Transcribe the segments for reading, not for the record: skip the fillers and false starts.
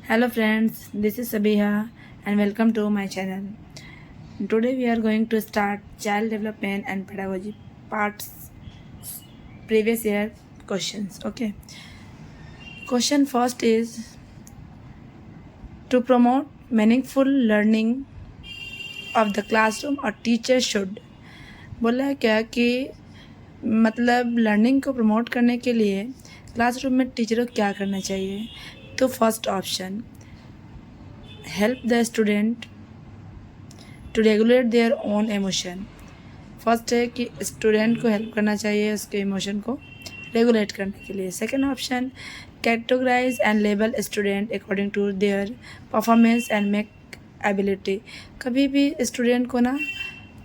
Hello friends, this is Sabiha and welcome to my channel. Today we are going to start child development and pedagogy parts previous year questions. Okay. Question first is to promote meaningful learning of the classroom or teacher should. बोला है क्या कि मतलब learning को promote करने के लिए classroom में टीचरों को क्या करना चाहिए. तो first option help the student to regulate their own emotion. First है कि स्टूडेंट को हेल्प करना चाहिए उसके इमोशन को रेगुलेट करने के लिए. Second option categorize and label student according to their performance and make ability. कभी भी स्टूडेंट को ना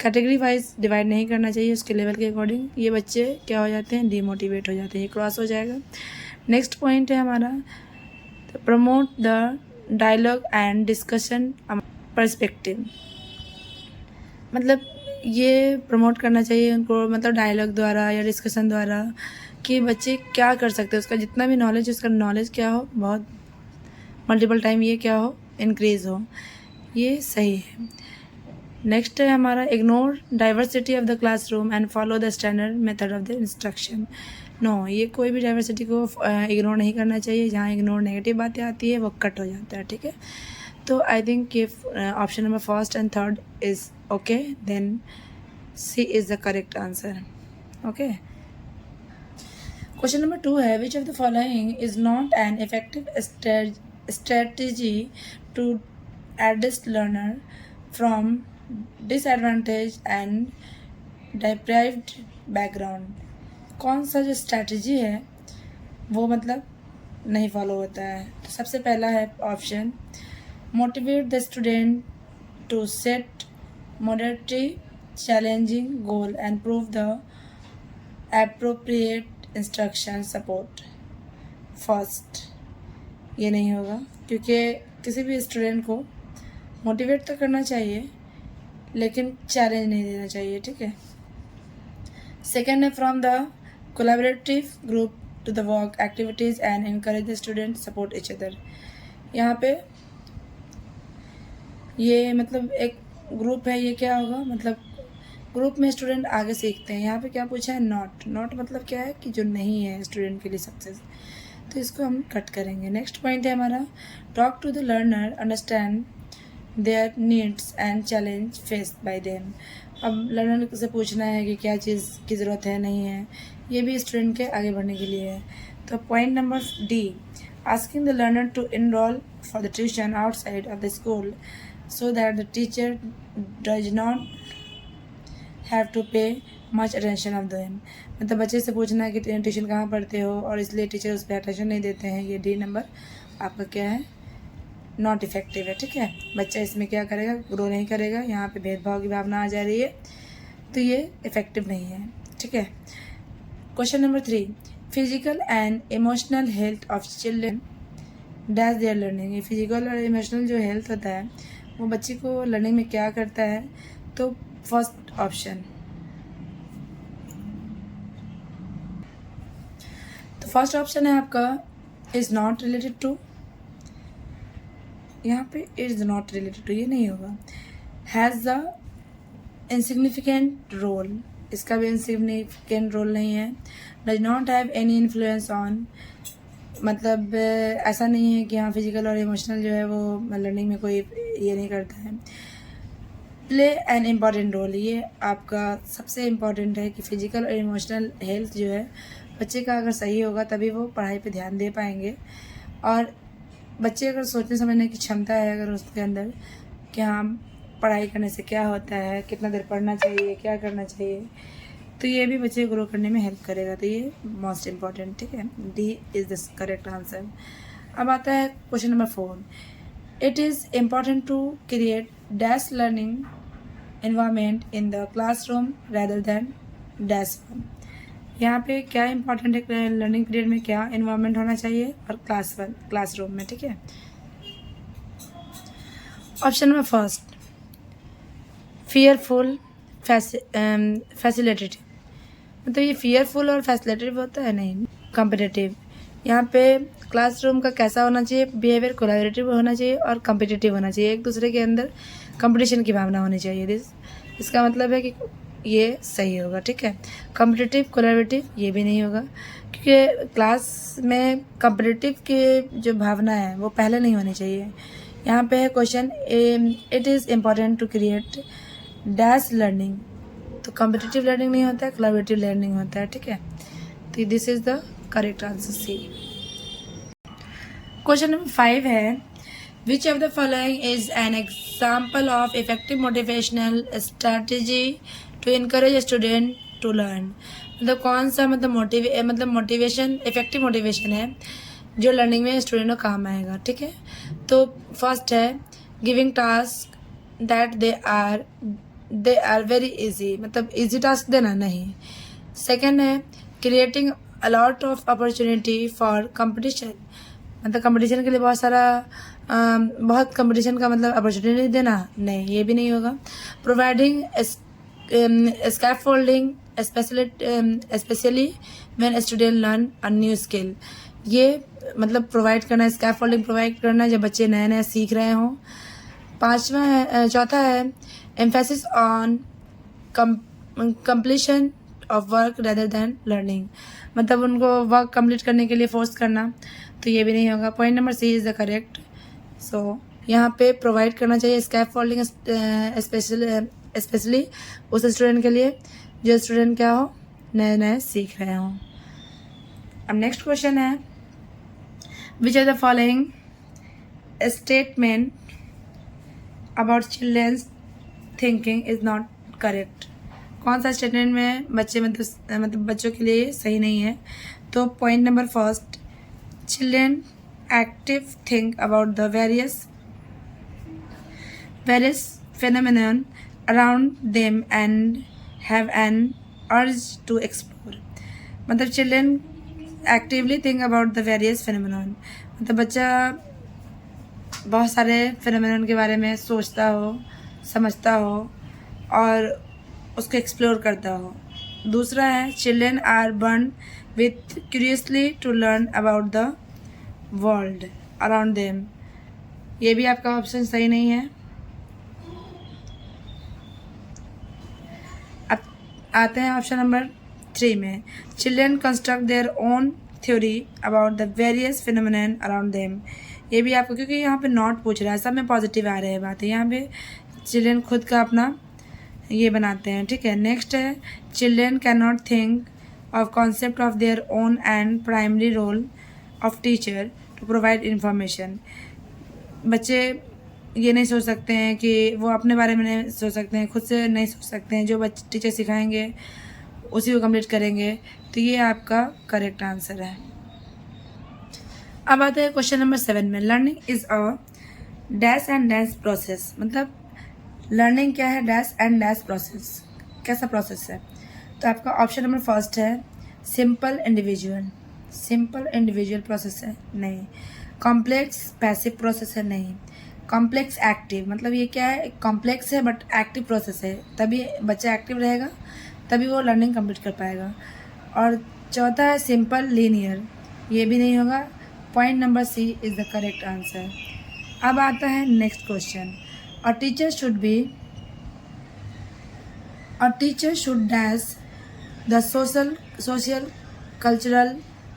कैटेगरी वाइज डिवाइड नहीं करना चाहिए उसके लेवल के अकॉर्डिंग. ये बच्चे क्या हो जाते हैं, डीमोटिवेट हो जाते हैं, ये क्रॉस हो जाएगा. नेक्स्ट पॉइंट है हमारा promote the dialogue and discussion perspective. मतलब ये प्रमोट करना चाहिए उनको, मतलब डायलॉग द्वारा या डिस्कशन द्वारा कि बच्चे क्या कर सकते हैं, उसका जितना भी नॉलेज उसका नॉलेज क्या हो, बहुत मल्टीपल टाइम ये क्या हो, इंक्रीज हो. ये सही है. नेक्स्ट है हमारा ignore diversity of the classroom and follow the standard method of the instruction. No, ये कोई भी डाइवर्सिटी को इग्नोर नहीं करना चाहिए. जहाँ इग्नोर नेगेटिव बातें आती है वो कट हो जाता है. ठीक है. तो आई थिंक ये option number first and third is okay. Then C is the correct answer. Okay. Question number 2 है which of the following is not an effective strategy to adjust learner from disadvantage and deprived background. कौन सा जो strategy है वो मतलब नहीं follow होता है. तो सबसे पहला है option motivate the student to set moderately challenging goal and prove the appropriate instruction support. First ये नहीं होगा क्योंकि किसी भी स्टूडेंट को मोटिवेट तो करना चाहिए लेकिन चैलेंज नहीं देना चाहिए. ठीक है. सेकेंड है from the collaborative group to the work activities and encourage the student support each other. यहाँ पे ये मतलब एक ग्रुप है, ये क्या होगा, मतलब ग्रुप में स्टूडेंट आगे सीखते हैं. यहाँ पे क्या पूछा है, नॉट मतलब क्या है कि जो नहीं है स्टूडेंट के लिए सक्सेस, तो इसको हम कट करेंगे. नेक्स्ट पॉइंट है हमारा talk to the learner understand their needs and challenge faced by them. अब लर्नर से पूछना है कि क्या चीज़ की ज़रूरत है, नहीं है, ये भी स्टूडेंट के आगे बढ़ने के लिए है. तो point number D asking the learner to enroll for the tuition outside of the school so that the teacher does not have to pay much attention of them. मतलब बच्चे से पूछना है कि ट्यूशन कहाँ पढ़ते हो और इसलिए टीचर उस पर अटेंशन नहीं देते हैं. ये डी नंबर आपका क्या है, नॉट इफेक्टिव है. ठीक है. बच्चा इसमें क्या करेगा, ग्रो नहीं करेगा. यहाँ पे भेदभाव की भावना आ जा रही है तो ये इफेक्टिव नहीं है. ठीक है. Question number 3 physical and emotional health of children dash there learning. ये फिजिकल और इमोशनल जो हेल्थ होता है वो बच्चे को लर्निंग में क्या करता है. तो फर्स्ट ऑप्शन, तो फर्स्ट ऑप्शन है आपका इज़ नॉट रिलेटेड टू. यहाँ पे इज़ नॉट रिलेटेड टू ये नहीं होगा. हैज़ द इनसिग्निफिकेंट रोल, इसका भी इनसिग्निफिकेंट रोल नहीं है. Does not have any influence on, मतलब ऐसा नहीं है कि हाँ फिजिकल और इमोशनल जो है वो लर्निंग में कोई ये नहीं करता है. प्ले एन इम्पॉर्टेंट रोल, ये आपका सबसे इम्पॉर्टेंट है कि फिजिकल और इमोशनल हेल्थ जो है बच्चे का अगर सही होगा तभी वो पढ़ाई पे ध्यान दे पाएंगे. और बच्चे अगर सोचने समझने की क्षमता है अगर उसके अंदर कि हाँ पढ़ाई करने से क्या होता है, कितना देर पढ़ना चाहिए, क्या करना चाहिए, तो ये भी बच्चे ग्रो करने में हेल्प करेगा. तो ये मोस्ट इम्पॉर्टेंट. ठीक है. D is the correct answer. अब आता है question number 4 it is important to create dash learning environment in the classroom rather than dash one. यहाँ पे क्या इंपॉर्टेंट है लर्निंग पीरियड में, क्या एनवायरनमेंट होना चाहिए और क्लासरूम में. ठीक है. Option number first fearful facilitative. मतलब ये फियरफुल और फैसिलिटेटिव होता है, नहीं कंपिटेटिव. यहाँ पे क्लासरूम का कैसा होना चाहिए बिहेवियर, कोलैबोरेटिव होना चाहिए और कम्पिटिटिव होना चाहिए, एक दूसरे के अंदर कंपटीशन की भावना होनी चाहिए। इसका मतलब है कि ये सही होगा, ठीक है। कम्पिटिटिव कोलैबोरेटिव ये भी नहीं होगा, क्योंकि क्लास में कम्पिटिटिव की जो भावना है वो पहले नहीं होनी चाहिए। यहाँ पे है question, it is important to create dash learning, तो कम्पिटिटिव लर्निंग नहीं होता है, कोलैबोरेटिव लर्निंग होता है, ठीक है। तो this is the correct answer C. Question number 5 है, which of the following is an example of effective motivational strategy to encourage student to learn. मतलब कौन सा मतलब मोटिवेशन, इफेक्टिव मोटिवेशन है जो लर्निंग में स्टूडेंट को काम आएगा, ठीक है। तो फर्स्ट है giving task that they are very easy, मतलब इजी टास्क देना नहीं। सेकेंड है creating a lot of opportunity for competition, मतलब कंपटीशन के लिए बहुत कंपटीशन का मतलब अपॉर्चुनिटी देना नहीं, ये भी नहीं होगा। Providing scaffolding specially when student learn a new skill, ये मतलब प्रोवाइड करना, स्कैफोल्डिंग प्रोवाइड करना जब बच्चे नए नए सीख रहे हों। चौथा है emphasis on completion of work rather than learning, मतलब उनको वर्क कंप्लीट करने के लिए फोर्स करना, तो ये भी नहीं होगा। Point number C is the correct. So यहाँ पे प्रोवाइड करना चाहिए स्कैफोल्डिंग स्पेशली उस स्टूडेंट के लिए जो स्टूडेंट क्या हो, नए नए सीख रहे हों। अब नेक्स्ट क्वेश्चन है, which are the following statement about children's thinking is not correct. कौन सा स्टेटमेंट में मतलब बच्चों के लिए सही नहीं है। तो point number first, children active think about the various phenomenon around them and have an urge to explore, मतलब children actively think about the various phenomenon, मतलब बच्चा बहुत सारे फिनोमेनन के बारे में सोचता हो, समझता हो और उसको एक्सप्लोर करता हो। दूसरा है children are born with curiously to learn about the world around them, ये भी आपका ऑप्शन सही नहीं है। अब आते हैं ऑप्शन नंबर 3 में, children construct their own theory about the various phenomenon around them, ये भी आपको, क्योंकि यहाँ पे नॉट पूछ रहा है, सब में पॉजिटिव आ रहे हैं बातें, यहाँ पे चिल्ड्रन खुद का अपना ये बनाते हैं, ठीक है। नेक्स्ट है children can not think of concept of their own and primary role of teacher to provide information, बच्चे ये नहीं सोच सकते हैं कि वो अपने बारे में नहीं सोच सकते हैं, खुद से नहीं सोच सकते हैं, जो बच्चे टीचर सिखाएंगे उसी को कंप्लीट करेंगे, तो ये आपका करेक्ट आंसर है। अब आते हैं क्वेश्चन नंबर 7 में, learning is a dash and dash process, मतलब लर्निंग क्या है, डैश एंड डैश प्रोसेस, कैसा प्रोसेस है। तो आपका ऑप्शन नंबर फर्स्ट है सिंपल इंडिविजुअल प्रोसेस है, नहीं। कॉम्प्लेक्स पैसिव प्रोसेस है, नहीं। कॉम्प्लेक्स एक्टिव, मतलब ये क्या है, कॉम्प्लेक्स है बट एक्टिव प्रोसेस है, तभी बच्चा एक्टिव रहेगा तभी वो लर्निंग कंप्लीट कर पाएगा। और चौथा है सिंपल लीनियर, ये भी नहीं होगा। Point number C is the correct answer. अब आता है next question, a teacher should dash the social cultural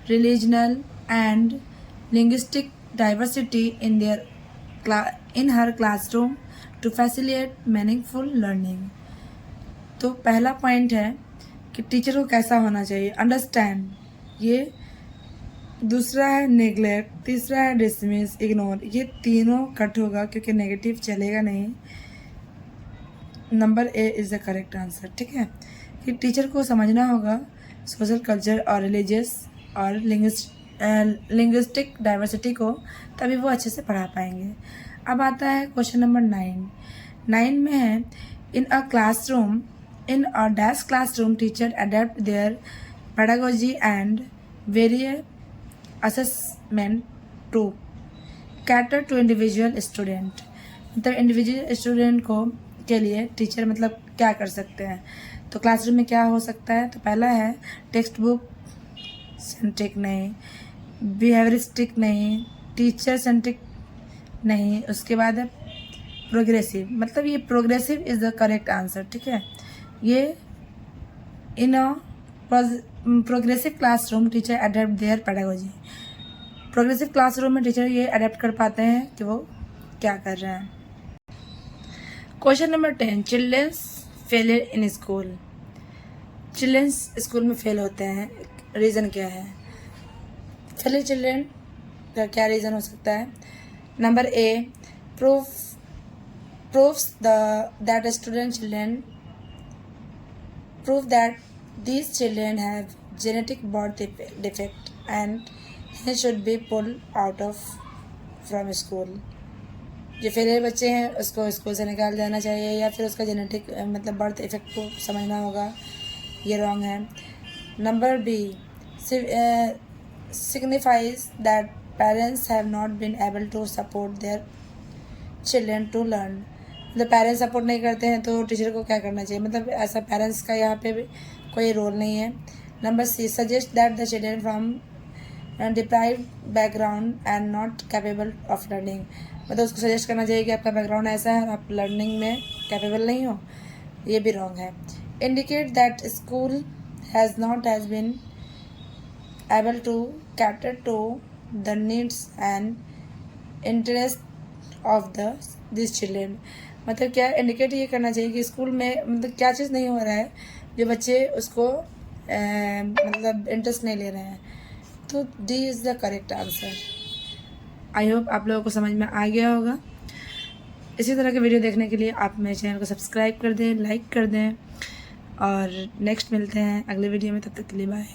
religional and linguistic diversity in her classroom to facilitate meaningful learning। तो पहला पॉइंट है कि टीचर को कैसा होना चाहिए, अंडरस्टैंड, ये। दूसरा है नेग्लेक्ट, तीसरा है डिसमिस, इग्नोर, ये तीनों कट होगा क्योंकि नेगेटिव चलेगा नहीं। Number A is the correct answer, ठीक है। कि टीचर को समझना होगा सोशल कल्चर और रिलीजियस और लिंग्विस्टिक डाइवर्सिटी को, तभी वो अच्छे से पढ़ा पाएंगे। अब आता है क्वेश्चन नंबर 9 में है, in a dash classroom teacher adapt their pedagogy and various assessment to cater to individual student, मतलब इंडिविजुअल स्टूडेंट को के लिए टीचर मतलब क्या कर सकते हैं। तो क्लासरूम में क्या हो सकता है, तो पहला है टेक्स्ट बुक सेंट्रिक, नहीं। बिहेवियरिस्टिक नहीं, टीचर सेंट्रिक नहीं, उसके बाद है प्रोग्रेसिव, मतलब ये progressive is the correct answer, ठीक है। ये in a progressive classroom teacher adapt their pedagogy. Progressive classroom में टीचर ये अडेप्ट कर पाते हैं कि वो क्या कर रहे हैं। Question number 10, children's failure in school. Children's school में फेल होते हैं, रीज़न क्या है? फेलियर चिल्ड्रन का क्या रीज़न हो सकता है? Number A, proves that student children prove that these children have genetic birth defect and hence should be pulled out of from school। जो फेलियर बच्चे हैं उसको स्कूल से निकाल देना चाहिए, या फिर उसका जेनेटिक मतलब बर्थ इफेक्ट को समझना होगा, ये रॉन्ग है। Number B, signifies that parents have not been able to support their children to learn। मतलब पेरेंट्स सपोर्ट नहीं करते हैं तो टीचर को क्या करना चाहिए, मतलब ऐसा पेरेंट्स का यहाँ पे भी कोई रोल नहीं है। Number C, suggest that the children from deprived background and not capable of learning. मतलब उसको सजेस्ट करना चाहिए कि आपका बैकग्राउंड ऐसा है और आप लर्निंग में कैपेबल नहीं हो, ये भी रॉन्ग है। Indicate that school has been able to cater to the needs and interest of this children. मतलब क्या इंडिकेट ये करना चाहिए कि स्कूल में मतलब क्या चीज़ नहीं हो रहा है जो बच्चे उसको मतलब इंटरेस्ट नहीं ले रहे हैं, तो D is the correct answer. I hope आप लोगों को समझ में आ गया होगा। इसी तरह के वीडियो देखने के लिए आप मेरे चैनल को सब्सक्राइब कर दें, लाइक कर दें, और नेक्स्ट मिलते हैं अगले वीडियो में। तब तक के लिए बाय।